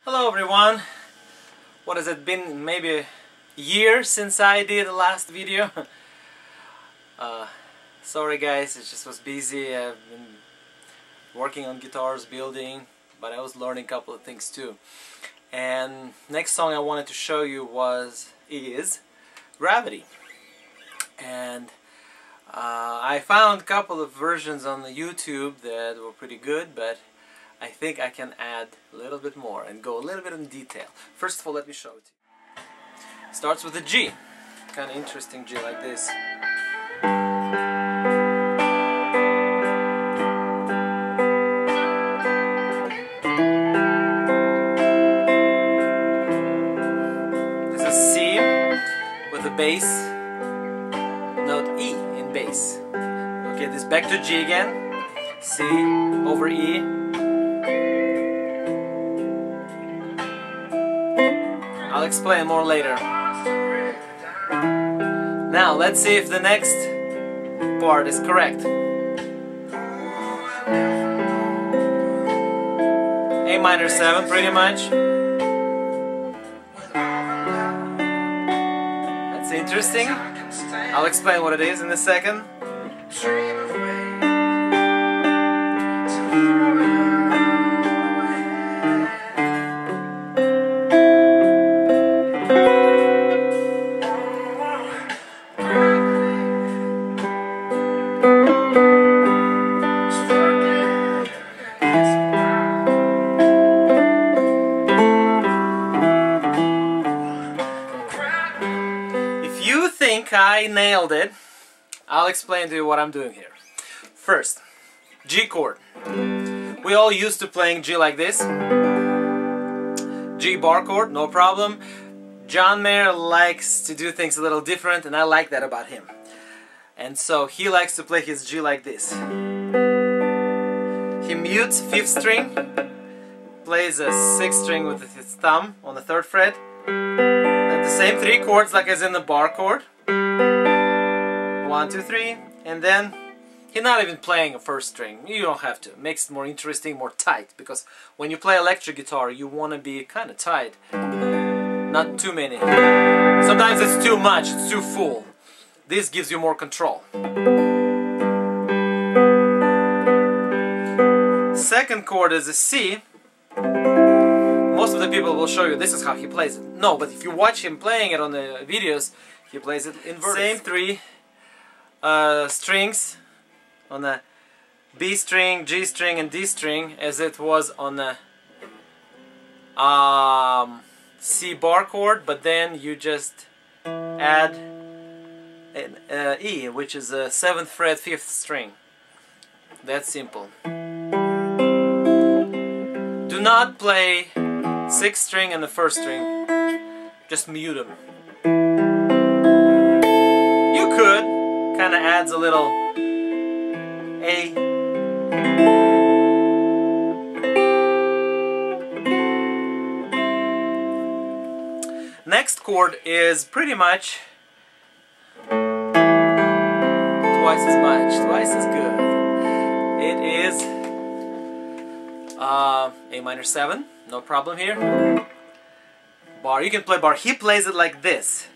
Hello everyone! What has it been? Maybe a year since I did the last video. Sorry guys, it just was busy. I've been working on guitars, building, but I was learning a couple of things too. And next song I wanted to show you is Gravity. And I found a couple of versions on the YouTube that were pretty good, but I think I can add a little bit more and go a little bit in detail. First of all, let me show it to you. Starts with a G. Kind of interesting G like this. This is C with the bass note E in bass. Okay, this back to G again. C over E. I'll explain more later. Now let's see if the next part is correct. A minor 7 pretty much. That's interesting. I'll explain what it is in a second. I nailed it. I'll explain to you what I'm doing here. First, G chord. We all used to playing G like this. G bar chord, no problem. John Mayer likes to do things a little different, and I like that about him. And so he likes to play his G like this. He mutes 5th string, plays a 6th string with his thumb on the 3rd fret, and the same 3 chords like as in the bar chord. 1, 2, 3, and then he's not even playing a 1st string. You don't have to. It makes it more interesting, more tight, because when you play electric guitar you want to be kind of tight, not too many. Sometimes it's too much, it's too full. This gives you more control. Second chord is a C. Most of the people will show you this is how he plays it. No, but if you watch him playing it on the videos, he plays it inverted. Same 3 strings on the B string, G string and D string as it was on the C bar chord, but then you just add an E, which is a 7th fret 5th string. That's simple. Do not play 6th string and the 1st string. Just mute them. You could. Kind of adds a little A. Next chord is pretty much twice as much, twice as good. It is A minor 7, no problem here. Bar, you can play bar. He plays it like this.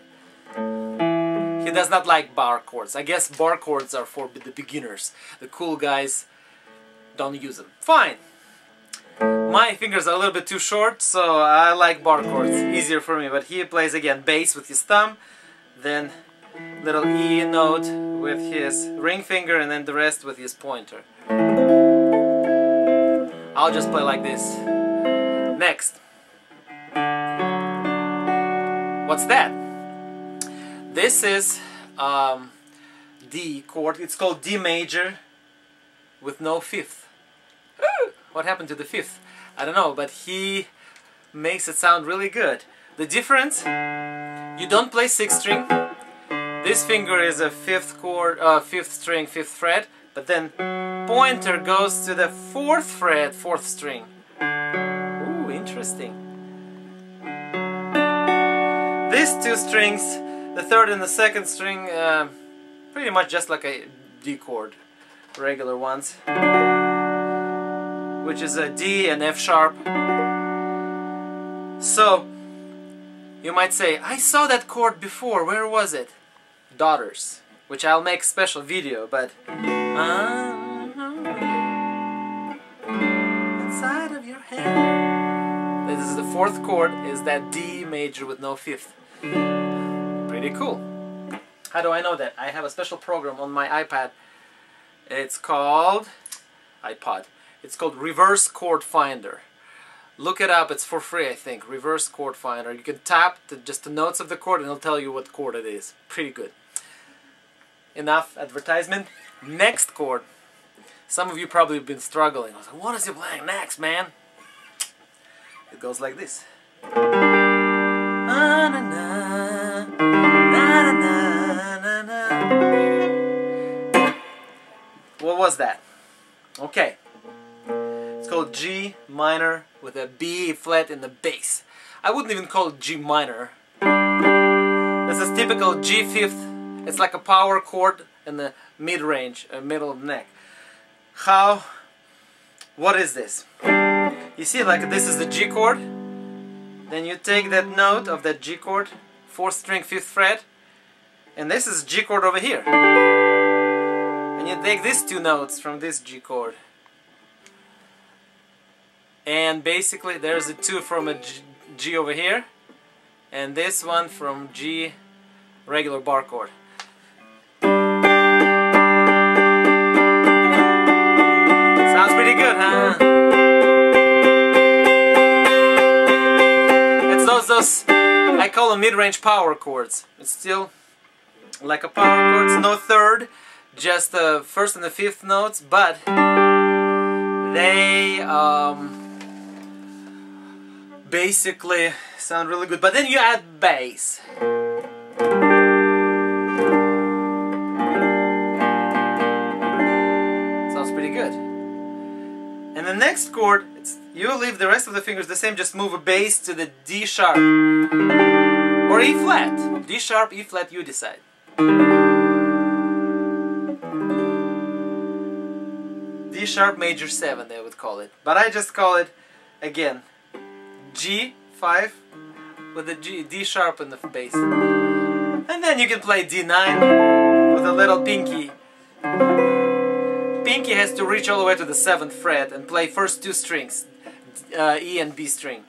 He does not like bar chords. I guess bar chords are for the beginners. The cool guys don't use them. Fine. My fingers are a little bit too short, so I like bar chords. Easier for me. But he plays again bass with his thumb, then little E note with his ring finger, and then the rest with his pointer. I'll just play like this. Next. What's that? This is D chord. It's called D major with no 5th. What happened to the 5th? I don't know, but he makes it sound really good. The difference, you don't play 6th string. This finger is a 5th chord, 5th string, 5th fret, but then pointer goes to the 4th fret, 4th string. Ooh, interesting. These 2 strings, the 3rd and the 2nd string, pretty much just like a D chord, regular ones, which is a D and F sharp. So you might say, I saw that chord before, where was it? Daughters, which I'll make a special video, but inside of your head. This is the fourth chord, is that D major with no fifth. Pretty cool. How do I know that? I have a special program on my iPad. It's called It's called Reverse Chord Finder. Look it up, it's for free, I think. Reverse Chord Finder. You can tap just the notes of the chord and it'll tell you what chord it is. Pretty good. Enough advertisement. Next chord. Some of you probably have been struggling. I was like, what is he playing next, man? It goes like this. What was that? Okay. It's called G minor with a B flat in the bass. I wouldn't even call it G minor. This is typical G fifth. It's like a power chord in the mid-range, middle of the neck. What is this? You see, like this is the G chord. Then you take that note of that G chord, 4th string, 5th fret, and this is G chord over here. And you take these two notes from this G chord. And basically there's a 2 from a G over here, and this one from G regular bar chord. Sounds pretty good, huh? It's those I call them mid-range power chords. It's still like a power chord. It's no third, just the 1st and the 5th notes, but they basically sound really good. But then you add bass. Sounds pretty good. And the next chord, you leave the rest of the fingers the same, just move a bass to the D sharp or E flat. D sharp, E flat, you decide. D sharp major 7, they would call it. But I just call it, again, G5 with the D sharp in the bass. And then you can play D9 with a little pinky. Pinky has to reach all the way to the 7th fret and play first 2 strings, E and B string.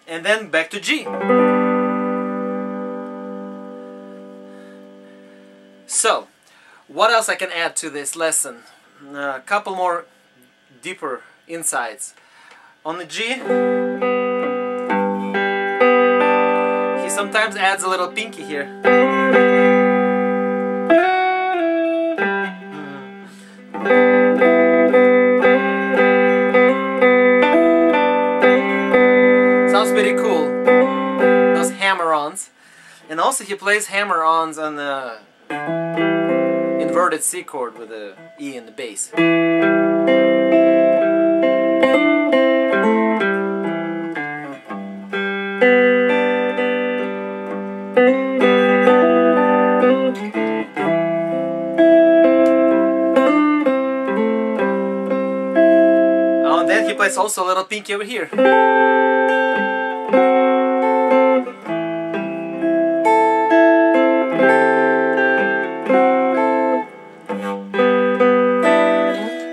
And then back to G. So, what else I can add to this lesson? A couple more deeper insights. On the G, he sometimes adds a little pinky here. Sounds pretty cool. Those hammer-ons. And also he plays hammer-ons on the inverted C chord with the E in the bass. Oh, and then he plays also a little pinky over here.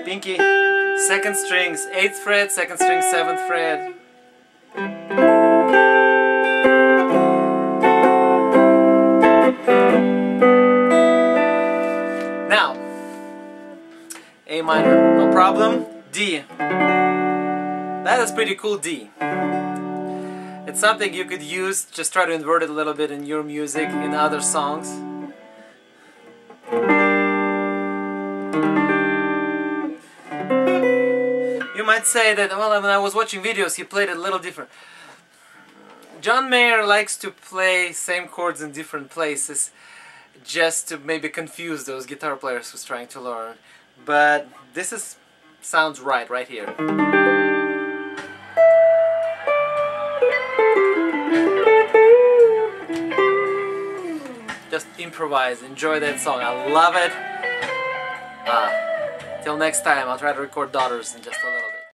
Pinky, 2nd strings, 8th fret, 2nd string, 7th fret. Now, A minor, no problem. D. That is pretty cool, D. It's something you could use, just try to invert it a little bit in your music, in other songs. You might say that, well, when I was watching videos, he played it a little different. John Mayer likes to play same chords in different places, just to maybe confuse those guitar players who's trying to learn. But this sounds right here. Just improvise, enjoy that song. I love it. Till next time, I'll try to record Daughters in just a little bit.